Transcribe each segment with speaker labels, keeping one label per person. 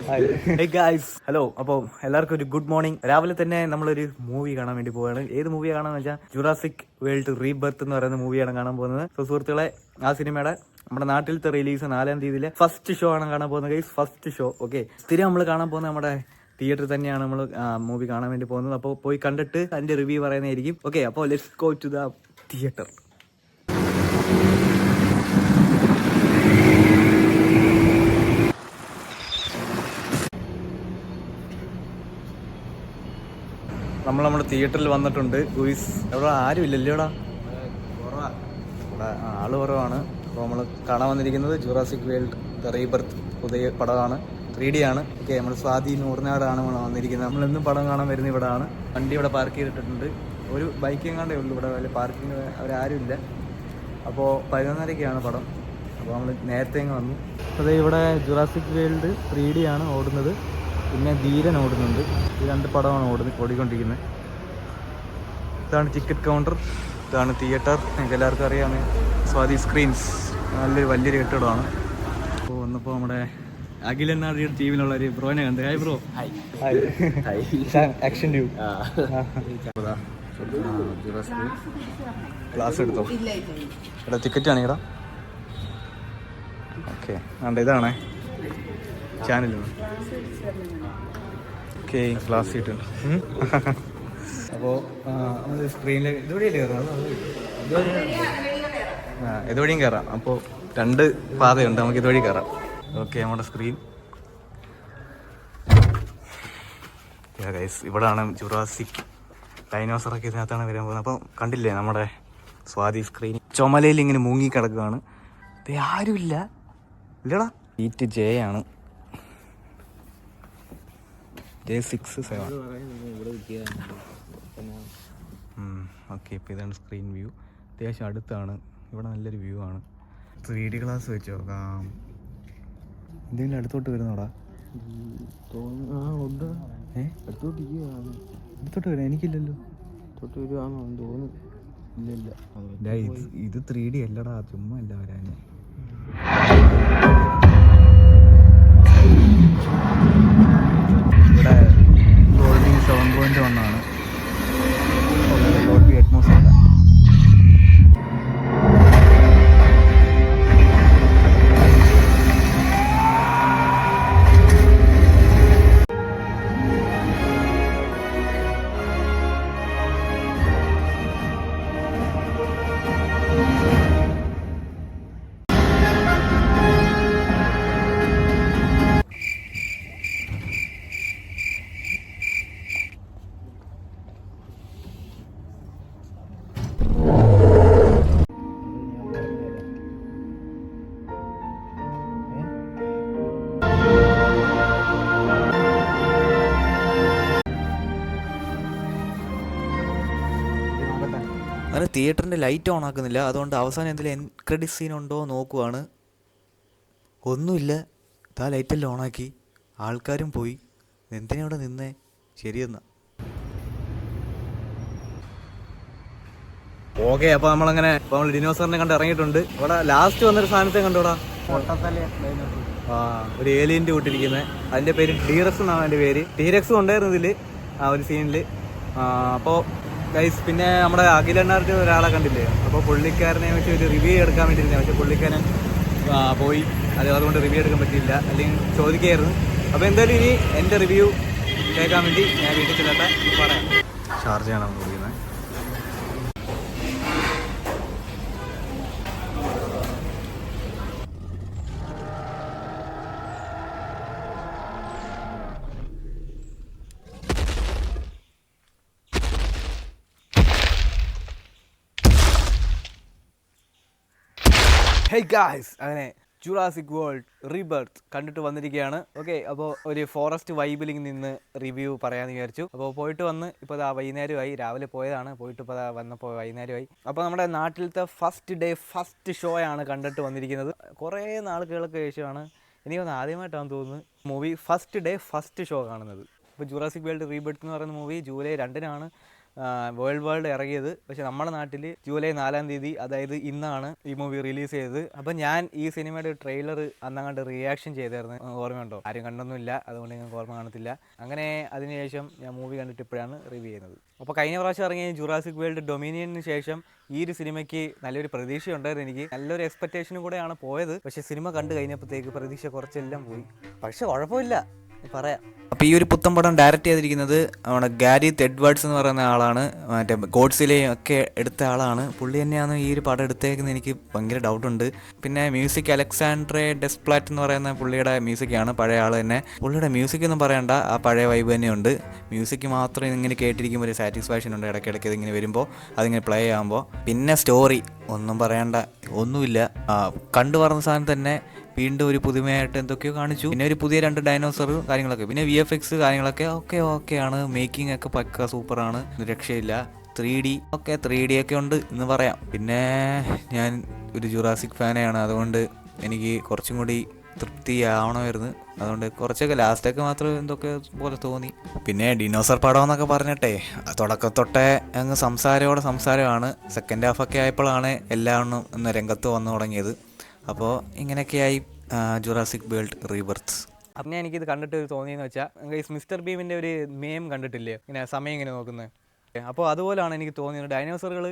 Speaker 1: Hey guys, hello. അപ്പോൾ എല്ലാവർക്കും ഒരു ഗുഡ് മോർണിംഗ്. രാവിലെ തന്നെ നമ്മളൊരു മൂവി കാണാൻ വേണ്ടി പോവുകയാണ്. ഏത് മൂവി കാണാന്ന് വെച്ചാൽ ജുറാസിക് വേൾഡ് റീബർത്ത് എന്ന് പറയുന്ന മൂവിയാണ് കാണാൻ പോകുന്നത്. സോ സുഹൃത്തുക്കളെ, ആ സിനിമയുടെ നമ്മുടെ നാട്ടിലത്തെ റിലീസ് 4-ാം തീയതിയിലെ ഫസ്റ്റ് ഷോ ആണ് കാണാൻ പോകുന്നത് ഗൈസ്. First show. ഓക്കെ, സ്ഥിരം നമ്മൾ കാണാൻ പോകുന്നത് നമ്മുടെ തിയേറ്ററിൽ തന്നെയാണ് നമ്മൾ മൂവി കാണാൻ വേണ്ടി പോകുന്നത്. അപ്പോൾ പോയി കണ്ടിട്ട് അതിന്റെ റിവ്യൂ പറയുന്നതായിരിക്കും. ഓക്കെ, അപ്പോൾ let's go to the theatre. നമ്മൾ നമ്മുടെ തിയേറ്ററിൽ വന്നിട്ടുണ്ട്. ഗുയിസ് എവിടെ ആരും ഇല്ലല്ലോടാ, ഇവിടെ ആള് കുറവാണ്. അപ്പോൾ നമ്മൾ കാണാൻ വന്നിരിക്കുന്നത് ജുറാസിക് വേൾഡ് ദ റീബർത്ത് പുതിയ പടമാണ്. 3D ആണ്. ഓക്കെ, നമ്മൾ സ്വാതി നൂറിനാടാണ് നമ്മൾ വന്നിരിക്കുന്നത്. നമ്മളെന്നും പടം കാണാൻ വരുന്ന ഇവിടെ ആണ്. വണ്ടി ഇവിടെ പാർക്ക് ചെയ്തിട്ടുണ്ട്. ഒരു ബൈക്ക് എങ്ങാണ്ടേ ഉള്ളൂ ഇവിടെ, വലിയ പാർക്കിങ് അവരാരും ഇല്ല. അപ്പോൾ 11:30-ക്കാണ് പടം. അപ്പോൾ നമ്മൾ നേരത്തെ അങ്ങ് വന്നു. അതെ, ഇവിടെ ജുറാസിക് വേൾഡ് 3D ആണ് ഓടുന്നത്. പിന്നെ ധീരൻ ഓടുന്നുണ്ട്. ഈ 2 പടമാണ് ഓടിക്കൊണ്ടിരിക്കുന്നത്. ഇതാണ് ടിക്കറ്റ് കൗണ്ടർ, ഇതാണ് തിയേറ്റർ. നിങ്ങൾക്ക് എല്ലാവർക്കും അറിയാമേ, സ്വാതി സ്ക്രീൻസ്. വലിയൊരു കെട്ടിടമാണ്. അപ്പോൾ വന്നപ്പോൾ നമ്മുടെ അഖിലനാടിയുടെ ടീമിലുള്ള ഒരു ബ്രോനെ കണ്ട്. Hi bro. ആക്ഷൻ ഡ്യൂ. ക്ലാസ് എടുത്തോ? ഇവിടെ ടിക്കറ്റ് ആണ് ഇവിടെ. ഓക്കെ, ആണ്ട് ഇതാണേ ചാനലാണ്. ഓക്കെ, ക്ലാസ് സീറ്റുണ്ട്. അപ്പോൾ നമ്മൾ സ്ക്രീനിൽ ഇതുവഴിയല്ലേ കയറാം? ഇതുവഴിയും കയറാം. അപ്പോൾ 2 പാതയുണ്ട്, നമുക്ക് ഇതുവഴി കയറാം. ഓക്കെ, നമ്മുടെ സ്ക്രീൻ ഗൈസ്. ഇവിടാണ് ജുറാസിക് ഡൈനോസറൊക്കെ ഇതിനകത്താണ് വരാൻ പോകുന്നത്. അപ്പം കണ്ടില്ലേ നമ്മുടെ സ്വാതി സ്ക്രീൻ ചുമലയിൽ ഇങ്ങനെ മുങ്ങി കിടക്കുകയാണ്. ആരുമില്ല ഇല്ലടാ. സീറ്റ് J ആണ്, J67. ഓക്കെ, ഇപ്പോൾ ഇതാണ് സ്ക്രീൻ വ്യൂ. അത്യാവശ്യം അടുത്താണ്. ഇവിടെ നല്ലൊരു വ്യൂ ആണ്. 3D ഗ്ലാസ് വെച്ച് നോക്കാം. എന്തെങ്കിലും അടുത്തോട്ട് വരുന്നോടാ? അടുത്തോട്ട് വരാം. എനിക്കില്ലല്ലോ. ഇത് 3D അല്ലടാ, ചുമ്മാ അല്ല വരാൻ. ഇവിടെ ഡോൾബി 7.1 ആണ്. ഡോൾബി അറ്റ്മോസ് അല്ല. അങ്ങനെ തിയേറ്ററിൻ്റെ ലൈറ്റ് ഓൺ ആക്കുന്നില്ല. അതുകൊണ്ട് അവസാനം എന്തെങ്കിലും ക്രെഡിറ്റ് സീൻ ഉണ്ടോ നോക്കുവാണ്. ഒന്നുമില്ല. ആ ലൈറ്റെല്ലാം ഓണാക്കി, ആൾക്കാരും പോയി. എന്തിനാ ഇവിടെ നിന്നേ? ശരിയെന്നാ. ഓക്കെ, അപ്പോൾ നമ്മളങ്ങനെ നമ്മൾ ഡിനോസറിനെ കണ്ട് ഇറങ്ങിയിട്ടുണ്ട്. ഇവിടെ ലാസ്റ്റ് വന്നൊരു സാധനത്തെ കണ്ടോടാ, ഒരു ഏലിയൻ്റെ കൂട്ടിരിക്കുന്നത്. അതിൻ്റെ പേര് ടീറക്സ് എന്നാണ് അതിൻ്റെ പേര്. ടീറക്സും ഉണ്ടായിരുന്നു ഇതിൽ, ഒരു സീനിൽ. അപ്പോൾ ഗൈസ്, പിന്നെ നമ്മുടെ അഖിലണ്ണാരുടെ ഒരാളെ കണ്ടില്ലേ? അപ്പോൾ പുള്ളിക്കാരനെ വെച്ച് ഒരു റിവ്യൂ എടുക്കാൻ വേണ്ടിയിരുന്നേ. പക്ഷേ പുള്ളിക്കാരൻ പോയി. അതുകൊണ്ട് റിവ്യൂ എടുക്കാൻ പറ്റിയില്ല, അല്ലെങ്കിൽ ചോദിക്കായിരുന്നു. അപ്പോൾ എന്തായാലും ഇനി എൻ്റെ റിവ്യൂ കേൾക്കാൻ വേണ്ടി ഞാൻ വീട്ടിൽ ചെല്ലട്ടെ. പറയാം. ഷാർജയാണ് നമ്മൾ വിളിക്കുന്നത്. ഹേ ഗായ്സ്, അങ്ങനെ ജുറാസിക് വേൾഡ് റീബർത്ത് കണ്ടിട്ട് വന്നിരിക്കുകയാണ്. ഓക്കെ, അപ്പോൾ ഒരു ഫോറസ്റ്റ് വൈബിൽ നിന്ന് റിവ്യൂ പറയാമെന്ന് വിചാരിച്ചു. അപ്പോൾ പോയിട്ട് വന്ന് ഇപ്പോൾ വൈകുന്നേരമായി. രാവിലെ പോയതാണ്, പോയിട്ട് ഇപ്പോൾ വന്നപ്പോൾ വൈകുന്നേരമായി. അപ്പോൾ നമ്മുടെ നാട്ടിലത്തെ ഫസ്റ്റ് ഡേ ഫസ്റ്റ് ഷോ ആണ് കണ്ടിട്ട് വന്നിരിക്കുന്നത്. കുറേ നാളുകൾക്ക് ശേഷമാണ്, എനിക്ക് തോന്നുന്നു ആദ്യമായിട്ടാണ് തോന്നുന്നു movie first day first show കാണുന്നത്. ഇപ്പോൾ ജുറാസിക് വേൾഡ് റീബർത്ത് എന്ന് പറയുന്ന മൂവി ജൂലൈ 2-നാണ് വേൾഡ് ഇറങ്ങിയത്. പക്ഷെ നമ്മുടെ നാട്ടിൽ ജൂലൈ 4-ാം തീയതി, അതായത് ഇന്നാണ് ഈ മൂവി റിലീസ് ചെയ്തത്. അപ്പം ഞാൻ ഈ സിനിമയുടെ ട്രെയിലർ അന്നങ്ങാണ്ട് റിയാക്ഷൻ ചെയ്തായിരുന്നു, ഓർമ്മയുണ്ടോ? ആരും കണ്ടൊന്നുമില്ല, അതുകൊണ്ട് നിങ്ങൾക്ക് ഓർമ്മ കാണത്തില്ല. അങ്ങനെ അതിനുശേഷം ഞാൻ മൂവി കണ്ടിട്ട് ഇപ്പോഴാണ് റിവ്യൂ ചെയ്യുന്നത്. അപ്പോൾ കഴിഞ്ഞ പ്രാവശ്യം ഇറങ്ങിയ ജുറാസിക് വേൾഡ് ഡൊമിനിയന് ശേഷം ഈ ഒരു സിനിമയ്ക്ക് നല്ലൊരു പ്രതീക്ഷ ഉണ്ടായിരുന്നു. എനിക്ക് നല്ലൊരു എക്സ്പെക്റ്റേഷനും കൂടെയാണ് പോയത്. പക്ഷേ സിനിമ കണ്ടു കഴിഞ്ഞപ്പോഴത്തേക്ക് പ്രതീക്ഷ കുറച്ചെല്ലാം പോയി. പക്ഷെ കുഴപ്പമില്ല, പറയാം. അപ്പോൾ ഈ ഒരു പുത്തൻ പടം ഡയറക്റ്റ് ചെയ്തിരിക്കുന്നത് നമ്മുടെ ഗാരിത്ത് എഡ്വേർഡ്സ് എന്ന് പറയുന്ന ആളാണ്. മറ്റേ ഗോഡ്സിലെയും ഒക്കെ എടുത്ത ആളാണ്. പുള്ളി തന്നെയാണ് ഈ ഒരു പടം എടുത്തേക്കുന്നത്. എനിക്ക് ഭയങ്കര ഡൗട്ടുണ്ട്. പിന്നെ മ്യൂസിക് അലക്സാൻഡ്രെ ഡെസ്പ്ലാറ്റ് എന്ന് പറയുന്ന പുള്ളിയുടെ മ്യൂസിക്കാണ്, പഴയ ആൾ തന്നെ. പുള്ളിയുടെ മ്യൂസിക് ഒന്നും പറയണ്ട, ആ പഴയ വൈബ് തന്നെയുണ്ട്. മ്യൂസിക് മാത്രം ഇങ്ങനെ കേട്ടിരിക്കുമ്പോൾ ഒരു സാറ്റിസ്ഫാക്ഷൻ ഉണ്ട് ഇടയ്ക്കിടയ്ക്ക് ഇതിങ്ങനെ വരുമ്പോൾ, അതിങ്ങനെ പ്ലേ ആകുമ്പോൾ. പിന്നെ സ്റ്റോറി ഒന്നും പറയണ്ട, ഒന്നുമില്ല. കണ്ടു പറഞ്ഞ സാധനം തന്നെ വീണ്ടും ഒരു പുതുമയായിട്ട് എന്തൊക്കെയോ കാണിച്ചു. പിന്നെ ഒരു പുതിയ 2 ഡൈനോസർ കാര്യങ്ങളൊക്കെ, പിന്നെ VFX കാര്യങ്ങളൊക്കെ ഓക്കെയാണ്. മേക്കിംഗ് ഒക്കെ പക്ക സൂപ്പറാണ്, രക്ഷയില്ല. 3D ഒക്കെ ഉണ്ട് എന്ന് പറയാം. പിന്നെ ഞാൻ ഒരു ജുറാസിക് ഫാനാണ്, അതുകൊണ്ട് എനിക്ക് കുറച്ചും കൂടി തൃപ്തിയാവണമായിരുന്നു. അതുകൊണ്ട് കുറച്ചൊക്കെ ലാസ്റ്റൊക്കെ മാത്രം എന്തൊക്കെ പോലെ തോന്നി. പിന്നെ ഡിനോസർ പടം എന്നൊക്കെ പറഞ്ഞിട്ടേ തുടക്കത്തൊട്ടേ അങ്ങ് സംസാരമാണ്. സെക്കൻഡ് ഹാഫൊക്കെ ആയപ്പോഴാണ് എല്ലാവരും ഒന്ന് രംഗത്ത് വന്നു തുടങ്ങിയത്. അപ്പോൾ ഇങ്ങനെയൊക്കെയായി ജുറാസിക് വേൾഡ് റീബർത്ത്. അപ്പം എനിക്കിത് കണ്ടിട്ട് തോന്നിയെന്ന് വെച്ചാൽ, മിസ്റ്റർ ബീമിൻ്റെ ഒരു മെയിം കണ്ടിട്ടില്ലേ, ഇങ്ങനെ സമയം ഇങ്ങനെ നോക്കുന്നത്. അപ്പോൾ അതുപോലെയാണ് എനിക്ക് തോന്നിയത്. ഡൈനോസറുകൾ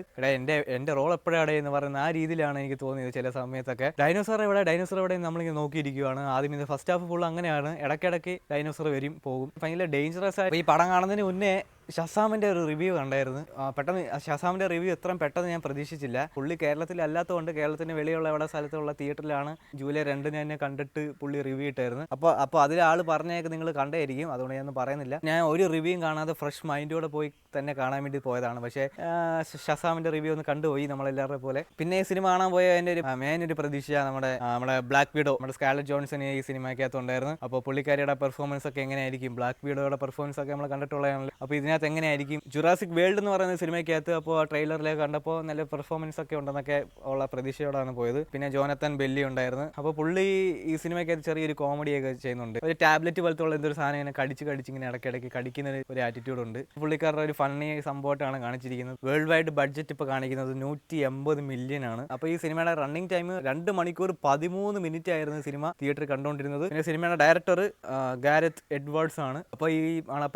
Speaker 1: എൻ്റെ റോൾ എപ്പോഴാണ് എന്ന് പറയുന്ന ആ രീതിയിലാണ് എനിക്ക് തോന്നിയത്. ചില സമയത്തൊക്കെ ഡൈനോസർ എവിടെ നമ്മളിങ്ങനെ നോക്കിയിരിക്കുകയാണ്. ആദ്യം ഇത് ഫസ്റ്റ് ഹാഫ് ഫുൾ അങ്ങനെയാണ്, ഇടയ്ക്കിടയ്ക്ക് ഡൈനോസർ വരും പോകും. ഭയങ്കര ഡേഞ്ചറസ് ആയി. ഈ പടം കാണുന്നതിന് മുന്നേ ഷസാമിൻ്റെ ഒരു റിവ്യൂ കണ്ടായിരുന്നു. പെട്ടെന്ന് ഷസാമിൻ്റെ റിവ്യൂ എത്രയും പെട്ടെന്ന് ഞാൻ പ്രതീക്ഷിച്ചില്ല. പുള്ളി കേരളത്തിലല്ലാത്തതുകൊണ്ട് കേരളത്തിന് വെളിയുള്ള എവിടെ സ്ഥലത്തുള്ള തിയേറ്ററിലാണ് ജൂലൈ 2 തന്നെ കണ്ടിട്ട് പുള്ളി റിവ്യൂ ഇട്ടായിരുന്നു. അപ്പോൾ അതിൽ ആൾ പറഞ്ഞേക്ക് നിങ്ങൾ കണ്ടായിരിക്കും, അതുകൊണ്ട് ഞാനൊന്നും പറയുന്നില്ല. ഞാൻ ഒരു റിവ്യൂയും കാണാതെ ഫ്രഷ് മൈൻഡോടെ പോയി തന്നെ കാണാൻ വേണ്ടി പോയതാണ്. പക്ഷേ ഷസാമിൻ്റെ റിവ്യൂ ഒന്ന് കണ്ടുപോയി നമ്മളെല്ലാവരുടെ പോലെ. പിന്നെ ഈ സിനിമ കാണാൻ പോയ എൻ്റെ ഒരു മെയിൻ ഒരു പ്രതീക്ഷ നമ്മുടെ ബ്ലാക്ക് വിഡോ, നമ്മുടെ സ്കാർലറ്റ് ജോൺസൺ ഈ സിനിമയ്ക്കകത്തുണ്ടായിരുന്നു. അപ്പോൾ പുള്ളിക്കാരിയുടെ പെർഫോമൻസ് ഒക്കെ എങ്ങനെയായിരിക്കും, ബ്ലാക്ക് വിഡോയുടെ പെർഫോമൻസ് ഒക്കെ നമ്മൾ കണ്ടിട്ടുള്ളതാണല്ലോ. അപ്പോൾ ഇതിനകത്ത് എങ്ങനെയായിരിക്കും ജുറാസിക് വേൾഡ് എന്ന് പറയുന്ന സിനിമയ്ക്കകത്ത്. അപ്പോൾ ട്രെയിലറിലേക്ക് കണ്ടപ്പോൾ നല്ല പെർഫോമൻസ് ഒക്കെ ഉണ്ടെന്നൊക്കെ ഉള്ള പ്രതീക്ഷയോടാണ് പോയത്. പിന്നെ ജോനത്തൻ ബെല്ലി ഉണ്ടായിരുന്നു. അപ്പോൾ പുള്ളി ഈ സിനിമയ്ക്കകത്ത് ചെറിയൊരു കോമഡിയൊക്കെ ചെയ്യുന്നുണ്ട്. ഒരു ടാബ്ലറ്റ് പോലത്തെ ഉള്ള എന്തൊരു സാധനം ഇങ്ങനെ കടിച്ച് ഇങ്ങനെ ഇടയ്ക്കിടയ്ക്ക് കടിക്കുന്ന ഒരു ആറ്റിറ്റ്യൂഡ് ഉണ്ട്. പുള്ളിക്കാരുടെ ഒരു ഫണ്ണി സംഭവമായിട്ടാണ് കാണിച്ചിരിക്കുന്നത്. വേൾഡ് വൈഡ് ബഡ്ജറ്റ് ഇപ്പോൾ കാണിക്കുന്നത് 180 മില്യൺ ആണ്. അപ്പോൾ ഈ സിനിമയുടെ റണ്ണിങ് ടൈം 2 മണിക്കൂർ 13 മിനിറ്റ് ആയിരുന്നു സിനിമ തിയേറ്ററിൽ കണ്ടുകൊണ്ടിരുന്നത്. പിന്നെ സിനിമയുടെ ഡയറക്ടർ ഗാരത്ത് എഡ്വേർഡ്സ് ആണ്. അപ്പോൾ ഈ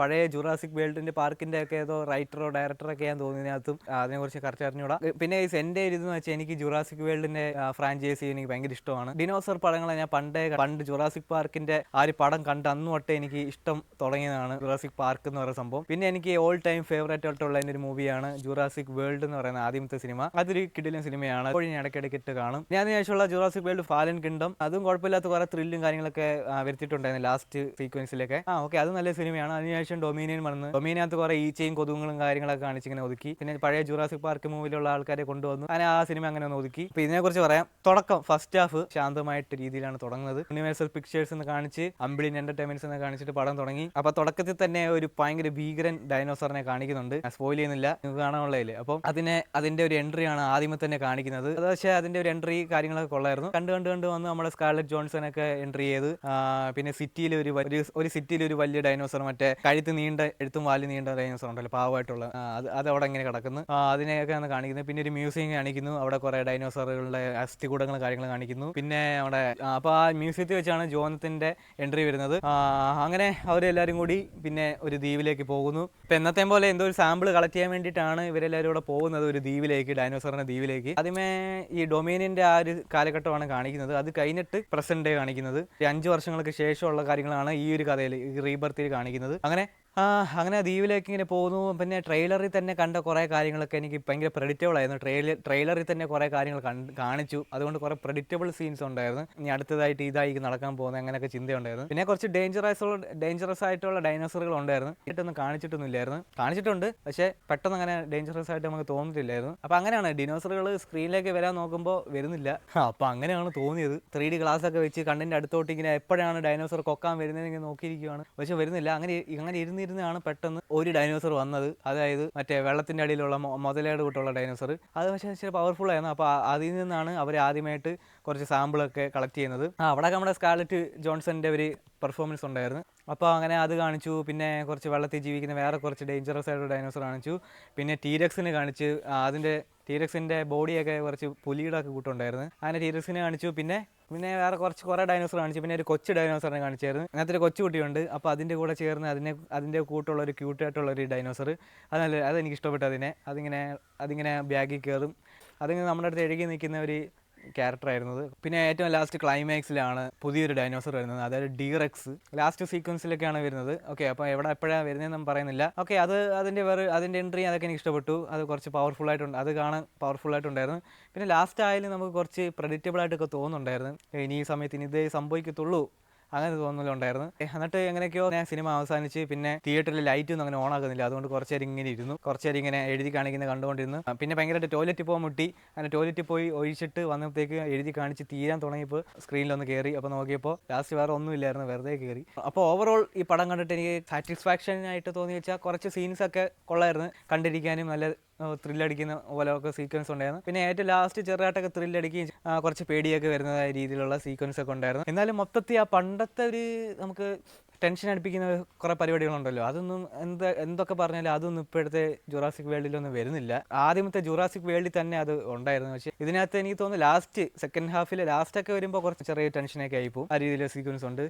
Speaker 1: പഴയ ജുറാസിക് വേൾഡിന്റെ പാർക്കിന്റെ ഒക്കെ ഏതോ റൈറ്ററോ ഡയറക്ടറൊക്കെ ഞാൻ തോന്നിയതിനകത്തും അതിനെക്കുറിച്ച് കറക്റ്റ് അറിഞ്ഞൂടാ. പിന്നെ എൻ്റെ ഒരു ഇതെന്ന് വെച്ചാൽ എനിക്ക് ജുറാസിക് വേൾഡിന്റെ ഫ്രാഞ്ചൈസി എനിക്ക് ഭയങ്കര ഇഷ്ടമാണ്. ഡിനോസർ പടങ്ങളെ ഞാൻ പണ്ട് ജുറാസിക് പാർക്കിന്റെ ആ ഒരു പടം കണ്ട് അന്ന് തൊട്ടേ എനിക്ക് ഇഷ്ടം തുടങ്ങിയതാണ് ജുറാസിക് പാർക്ക് എന്ന് പറയുന്ന സംഭവം. പിന്നെ എനിക്ക് ഓൾ ടൈം ഫേവറേറ്റ് ആയിട്ടുള്ള എൻ്റെ ഒരു മൂവിയാണ് ജുറാസിക് വേൾഡ് എന്ന് പറയുന്ന ആദ്യത്തെ സിനിമ. അതൊരു കിടിലൻ സിനിമയാണ്. അപ്പോൾ ഞാൻ ഇടയ്ക്കിടയ്ക്ക് ഇട്ട് കാണും. ഞാൻ അതിനുശേഷമുള്ള ജുറാസിക് വേൾഡ് ഫാലൻ കിങ്ഡം, അതും കുഴപ്പമില്ലാത്ത കുറെ ത്രില്ലും കാര്യങ്ങളൊക്കെ വരുത്തിയിട്ടുണ്ടായിരുന്നു ലാസ്റ്റ് സീക്വൻസിലൊക്കെ. ഓക്കെ, അത് നല്ല സിനിമയാണ്. അതിനുശേഷം ഡൊമിനിയൻ വന്ന് ഡൊമിനിയനകത്ത് കുറെ ഈച്ചയും കൊതുകുകളും കാര്യങ്ങളൊക്കെ കാണിച്ചിങ്ങനെ ഒതുക്കി. പിന്നെ പഴയ ജുറാസിക് പാർക്ക് മൂവിലുള്ള ആൾക്കാരെ കൊണ്ടുവന്നു അങ്ങനെ ആ സിനിമ അങ്ങനെ ഒന്ന് ഒതുക്കി. അപ്പോൾ ഇതിനെക്കുറിച്ച് പറയാം. തുടക്കം ഫസ്റ്റ് ഹാഫ് ശാന്തമായിട്ട് രീതിയിലാണ് തുടങ്ങുന്നത്. യൂണിവേഴ്സൽ പിക്ചേഴ്സ് എന്ന് കാണിച്ച് അമ്പിളിൻ എന്റർടൈൻമെന്റ്സ് എന്ന് കാണിച്ചിട്ട് പടം തുടങ്ങി. അപ്പോൾ തുടക്കത്തിൽ തന്നെ ഒരു ഭയങ്കര ഭീകരൻ ഡൈനോസറിനെ കാണിക്കുന്നുണ്ട്. സ്പോയിൽ ചെയ്യുന്നില്ല, നിങ്ങൾക്ക് കാണാനുള്ളതില്ലേ. അപ്പം അതിന്റെ ഒരു എൻട്രി ആണ് ആദ്യമേ തന്നെ കാണിക്കുന്നത്. അത് പക്ഷേ അതിന്റെ ഒരു എൻട്രി കാര്യങ്ങളൊക്കെ കൊള്ളായിരുന്നു. കണ്ട് വന്ന് നമ്മുടെ സ്കാർലറ്റ് ജോൺസൺ ഒക്കെ എൻട്രി ചെയ്ത്. പിന്നെ സിറ്റിയിൽ ഒരു വലിയ ഡൈനോസർ, മറ്റേ കഴുത്ത് നീണ്ട എഴുത്തും വാല് നീണ്ട ഡൈനോസർ ഉണ്ടല്ലോ, പാവമായിട്ടുള്ള, അത് അവിടെ ഇങ്ങനെ കിടക്കുന്നു. അതിനെയൊക്കെയാണ് കാണിക്കുന്നത്. പിന്നെ ഒരു മ്യൂസിയം കാണിക്കുന്നു. അവിടെ കുറെ ഡൈനോസറുകളുടെ അസ്ഥികൂടങ്ങൾ കാര്യങ്ങൾ കാണിക്കുന്നു. പിന്നെ അവിടെ അപ്പോൾ ആ മ്യൂസിയത്തിൽ വെച്ചാണ് ജോനത്തിന്റെ എൻട്രി വരുന്നത്. അങ്ങനെ അവരെല്ലാവരും കൂടി പിന്നെ ഒരു ദ്വീപിലേക്ക് പോകുന്നു. ഇപ്പം എന്നത്തെ പോലെ എന്തോ ഒരു സാമ്പിൾ കളക്ട് ചെയ്യാൻ വേണ്ടിയിട്ടാണ് ഇവരെല്ലാവരും കൂടെ പോകുന്നത് ഒരു ദ്വീപിലേക്ക്, ഡൈനോസറിന്റെ ദ്വീപിലേക്ക്. ആദ്യമേ ഈ ഡൊമിനിയന്റെ ആ ഒരു കാലഘട്ടമാണ് കാണിക്കുന്നത്. അത് കഴിഞ്ഞിട്ട് പ്രസന്റ് ഡേ കാണിക്കുന്നത്. 5 വർഷങ്ങൾക്ക് ശേഷമുള്ള കാര്യങ്ങളാണ് ഈ ഒരു കഥയിൽ, ഈ റീബർത്തിൽ കാണിക്കുന്നത്. അങ്ങനെ ദ്വീപിലേക്ക് ഇങ്ങനെ പോകുന്നു. പിന്നെ ട്രെയിലറിൽ തന്നെ കണ്ട കുറേ കാര്യങ്ങളൊക്കെ എനിക്ക് ഭയങ്കര പ്രെഡിക്റ്റബിൾ ആയിരുന്നു. ട്രെയിലറിൽ തന്നെ കുറേ കാര്യങ്ങൾ കാണിച്ചു. അതുകൊണ്ട് കുറേ പ്രെഡിക്റ്റബിൾ സീൻസ് ഉണ്ടായിരുന്നു. ഇനി അടുത്തതായിട്ട് ഇതായിരിക്കും നടക്കാൻ പോകുന്നത്, അങ്ങനെയൊക്കെ ചിന്തയുണ്ടായിരുന്നു. പിന്നെ കുറച്ച് ഡേഞ്ചറസ് ആയിട്ടുള്ള ഡൈനോസറുകൾ ഉണ്ടായിരുന്നു. ഇതൊന്നും കാണിച്ചിട്ടുണ്ട്, പക്ഷേ പെട്ടെന്ന് അങ്ങനെ ഡേഞ്ചറസ് ആയിട്ട് നമുക്ക് തോന്നിയിട്ടില്ലായിരുന്നു. അപ്പോൾ അങ്ങനെയാണ് ഡിനോസറുകൾ സ്ക്രീനിലേക്ക് വരാൻ നോക്കുമ്പോൾ വരുന്നില്ല. അപ്പോൾ അങ്ങനെയാണ് തോന്നിയത്. 3D ഗ്ലാസ് ഒക്കെ വെച്ച് കണ്ണിൻ്റെ അടുത്തോട്ട് ഇങ്ങനെ എപ്പോഴാണ് ഡൈനോസർ കൊക്കാൻ വരുന്നത് ഇങ്ങനെ നോക്കിയിരിക്കുകയാണ്, പക്ഷെ വരുന്നില്ല. അങ്ങനെ ഇരുന്നാണ് പെട്ടെന്ന് ഒരു ഡൈനോസർ വന്നത്. അതായത് മറ്റേ വെള്ളത്തിന്റെ അടിയിലുള്ള മുതലയുടെ കൂട്ടുള്ള ഡൈനോസർ. അത് പക്ഷേ ഇച്ചിരി പവർഫുൾ ആയിരുന്നു. അപ്പോൾ അതിൽ നിന്നാണ് അവർ ആദ്യമായിട്ട് കുറച്ച് സാമ്പിളൊക്കെ കളക്ട് ചെയ്യുന്നത്. അവിടെ നമ്മുടെ സ്കാർലറ്റ് ജോൺസന്റെ ഒരു പെർഫോമൻസ് ഉണ്ടായിരുന്നു. അപ്പോൾ അങ്ങനെ അത് കാണിച്ചു. പിന്നെ കുറച്ച് വെള്ളത്തിൽ ജീവിക്കുന്ന വേറെ കുറച്ച് ഡേഞ്ചറസ് ആയിട്ടുള്ള ഡൈനോസർ കാണിച്ചു. പിന്നെ ടീരക്സിനെ കാണിച്ച് അതിൻ്റെ ടീരക്സിൻ്റെ ബോഡിയൊക്കെ കുറച്ച് പുലിയുടെ ഒക്കെ കൂട്ടുണ്ടായിരുന്നു. അങ്ങനെ ടീരക്സിനെ കാണിച്ചു. പിന്നെ വേറെ കുറേ ഡൈനോസർ കാണിച്ചു. പിന്നെ ഒരു കൊച്ചു ഡൈനോസറിനെ കാണിച്ചായിരുന്നു. അങ്ങനത്തെ ഒരു കൊച്ചു കുട്ടിയുണ്ട്. അപ്പോൾ അതിൻ്റെ കൂടെ ചേർന്ന് അതിൻ്റെ കൂട്ടുള്ള ഒരു ക്യൂട്ടായിട്ടുള്ളൊരു ഡൈനോസർ, അതെനിക്ക് ഇഷ്ടപ്പെട്ടു. അതിങ്ങനെ ബാഗിൽ കയറും. അതിങ്ങനെ നമ്മുടെ അടുത്ത് എഴുകി നിൽക്കുന്ന ഒരു ക്യാരക്ടറായിരുന്നത്. പിന്നെ ഏറ്റവും ലാസ്റ്റ് ക്ലൈമാക്സിലാണ് പുതിയൊരു ഡൈനോസർ വരുന്നത്, അതായത് ഡീറക്സ്. ലാസ്റ്റ് സീക്വൻസിലൊക്കെയാണ് വരുന്നത്. ഓക്കെ, അപ്പോൾ എപ്പോഴാണ് വരുന്നതെന്നും പറയുന്നില്ല. ഓക്കെ, അതിൻ്റെ എൻട്രി അതൊക്കെ എനിക്ക് ഇഷ്ടപ്പെട്ടു. അത് കുറച്ച് പവർഫുള്ളായിട്ടുണ്ട്, അത് കാണാൻ പവർഫുള്ളായിട്ടുണ്ടായിരുന്നു. പിന്നെ ലാസ്റ്റ് ആയാലും നമുക്ക് കുറച്ച് പ്രെഡിക്റ്റബിൾ ആയിട്ടൊക്കെ തോന്നുന്നുണ്ടായിരുന്നു. ഇനി ഈ സമയത്ത് ഇതേ സംഭവിക്കത്തുള്ളൂ അങ്ങനെ തോന്നലുണ്ടായിരുന്നു. എന്നിട്ട് എങ്ങനെയൊക്കെയോ സിനിമ അവസാനിച്ച് പിന്നെ തിയേറ്ററിൽ ലൈറ്റൊന്നും അങ്ങനെ ഓൺ ആക്കുന്നില്ല. അതുകൊണ്ട് കുറച്ചേരം ഇങ്ങനെ ഇരുന്നു, കുറച്ചേരം ഇങ്ങനെ എഴുതി കാണിക്കുന്നത് കണ്ടുകൊണ്ടിരുന്നു. പിന്നെ ഭയങ്കരമായിട്ട് ടോയ്ലറ്റിൽ പോകാൻ മുട്ടി. അങ്ങനെ ടോയ്ലറ്റിൽ പോയി ഒഴിച്ചിട്ട് വന്നപ്പോഴത്തേക്ക് എഴുതി കാണിച്ച് തീരാൻ തുടങ്ങിയപ്പോൾ സ്ക്രീനിലൊന്ന് കയറി. അപ്പോൾ നോക്കിയപ്പോൾ ലാസ്റ്റ് വേറെ ഒന്നുമില്ലായിരുന്നു, വെറുതെ കയറി. അപ്പോൾ ഓവറോൾ ഈ പടം കണ്ടിട്ട് എനിക്ക് സാറ്റിസ്ഫാക്ഷൻ ആയിട്ട് തോന്നി വെച്ചാൽ കുറച്ച് സീൻസൊക്കെ കൊള്ളായിരുന്നു, കണ്ടിരിക്കാനും നല്ല ത്രില്ലടിക്കുന്ന പോലെയൊക്കെ സീക്വൻസ് ഉണ്ടായിരുന്നു. പിന്നെ ഏറ്റവും ലാസ്റ്റ് ചെറുതായിട്ടൊക്കെ ത്രില്ലടിക്കുകയും കുറച്ച് പേടിയൊക്കെ വരുന്നതായ രീതിയിലുള്ള സീക്വൻസ് ഒക്കെ ഉണ്ടായിരുന്നു. എന്നാലും മൊത്തത്തിൽ ആ പണ്ടത്തെ ഒരു നമുക്ക് ടെൻഷൻ അടുപ്പിക്കുന്ന കുറേ പരിപാടികളുണ്ടല്ലോ, അതൊന്നും എന്തൊക്കെ പറഞ്ഞാലും അതൊന്നും ഇപ്പോഴത്തെ ജുറാസിക് വേൾഡിലൊന്നും വരുന്നില്ല. ആദ്യമത്തെ ജുറാസിക് വേൾഡിൽ തന്നെ അത് ഉണ്ടായിരുന്നു. പക്ഷേ ഇതിനകത്ത് എനിക്ക് തോന്നുന്നു ലാസ്റ്റ് സെക്കൻഡ് ഹാഫിൽ ലാസ്റ്റൊക്കെ വരുമ്പോൾ കുറച്ച് ചെറിയ ടെൻഷനൊക്കെ ആയിപ്പോവും. ആ രീതിയിലുള്ള സീക്വൻസ് ഉണ്ട്.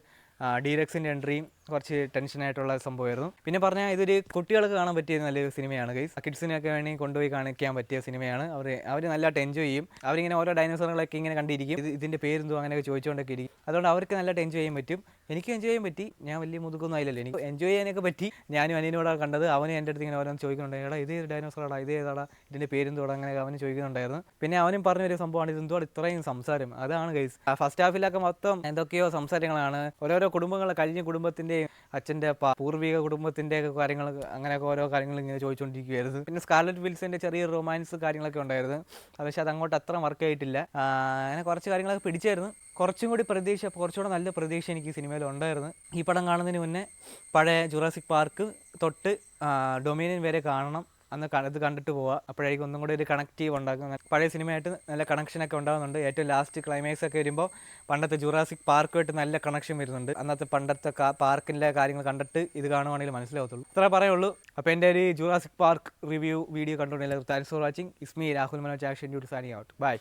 Speaker 1: ഡീറക്സിൻ്റെ എൻട്രിയും കുറച്ച് ടെൻഷനായിട്ടുള്ള സംഭവമായിരുന്നു. പിന്നെ പറഞ്ഞാൽ ഇതൊരു കുട്ടികൾക്ക് കാണാൻ പറ്റിയ നല്ലൊരു സിനിമയാണ് ഗൈസ്. കിഡ്സിനൊക്കെ വേണമെങ്കിൽ കൊണ്ടുപോയി കാണിക്കാൻ പറ്റിയ സിനിമയാണ്. അവർ നല്ലതായിട്ട് എൻജോയ് ചെയ്യും. അവരിങ്ങനെ ഓരോ ഡൈനോസറുകളൊക്കെ ഇങ്ങനെ കണ്ടിരിക്കും, ഇതിൻ്റെ പേരെന്തോ അങ്ങനെയൊക്കെ ചോദിച്ചുകൊണ്ടൊക്കെ ഇരിക്കും. അതുകൊണ്ട് അവർക്ക് നല്ലതായിട്ട് എൻജോയ് ചെയ്യാൻ പറ്റും. എനിക്കും എൻജോയ് ചെയ്യാൻ പറ്റി. ഞാൻ വലിയ മുതുകൊന്നും ആയില്ലല്ലോ, എനിക്ക് എൻജോയ് ചെയ്യാനൊക്കെ പറ്റി. ഞാനും അനിയനോടാണ് കണ്ടത്. അവന് എൻ്റെ അടുത്ത് ഇങ്ങനെ ഓരോന്ന് ചോദിക്കുന്നുണ്ടായിരുന്നു, എടാ ഇതേ ഡൈനോസറാടാ, ഇതേതാടാ, ഇതിൻ്റെ പേരെന്തോടാ, അങ്ങനെ അവന് ചോദിക്കുന്നുണ്ടായിരുന്നു. പിന്നെ അവനും പറഞ്ഞൊരു സംഭവമാണ് ഇതെന്തോടെ ഇത്രയും സംസാരം. അതാണ് ഗൈസ്. ഫസ്റ്റ് ഹാഫിലൊക്കെ മൊത്തം എന്തൊക്കെയോ സംസാരങ്ങളാണ്. ഓരോരോ കുടുംബങ്ങൾ, കഴിഞ്ഞ കുടുംബത്തിൻ്റെയും അച്ഛൻ്റെ പൂർവിക കുടുംബത്തിൻ്റെ ഒക്കെ കാര്യങ്ങൾ, അങ്ങനെയൊക്കെ ഓരോ കാര്യങ്ങൾ ഇങ്ങനെ ചോദിച്ചുകൊണ്ടിരിക്കുകയായിരുന്നു. പിന്നെ സ്കാർലറ്റ് വിൽസൻ്റെ ചെറിയ റൊമാൻസ് കാര്യങ്ങളൊക്കെ ഉണ്ടായിരുന്നു. പക്ഷേ അത് അങ്ങോട്ട് അത്ര വർക്ക് ആയിട്ടില്ല. അങ്ങനെ കുറച്ച് കാര്യങ്ങളൊക്കെ പിടിച്ചായിരുന്നു. കുറച്ചുകൂടെ നല്ല പ്രതീക്ഷ എനിക്ക് സിനിമയിൽ ഉണ്ടായിരുന്നു. ഈ പടം കാണുന്നതിന് മുന്നേ പഴയ ജുറാസിക് പാർക്ക് തൊട്ട് ഡൊമിനിയൻ വരെ കാണണം. അന്ന് ഇത് കണ്ടിട്ട് പോവുക. അപ്പോഴായിരിക്കും ഒന്നും കൂടി ഒരു കണക്റ്റീവ് ഉണ്ടാകും. പഴയ സിനിമയായിട്ട് നല്ല കണക്ഷനൊക്കെ ഉണ്ടാകുന്നുണ്ട്. ഏറ്റവും ലാസ്റ്റ് ക്ലൈമാക്സ് ഒക്കെ വരുമ്പോൾ പണ്ടത്തെ ജുറാസിക് പാർക്കുമായിട്ട് നല്ല കണക്ഷൻ വരുന്നുണ്ട്. അന്നത്തെ പണ്ടത്തെ പാർക്കിൻ്റെ കാര്യങ്ങൾ കണ്ടിട്ട് ഇത് കാണുവാണെങ്കിൽ മനസ്സിലാവത്തുള്ളൂ. ഇത്ര പറയുള്ളൂ. അപ്പോൾ എൻ്റെ ഒരു ജുറാസിക് പാർക്ക് റിവ്യൂ വീഡിയോ കണ്ടുകൊണ്ടില്ല. Thanks for watching. Is me Rahul Manoj action duty signing out. By.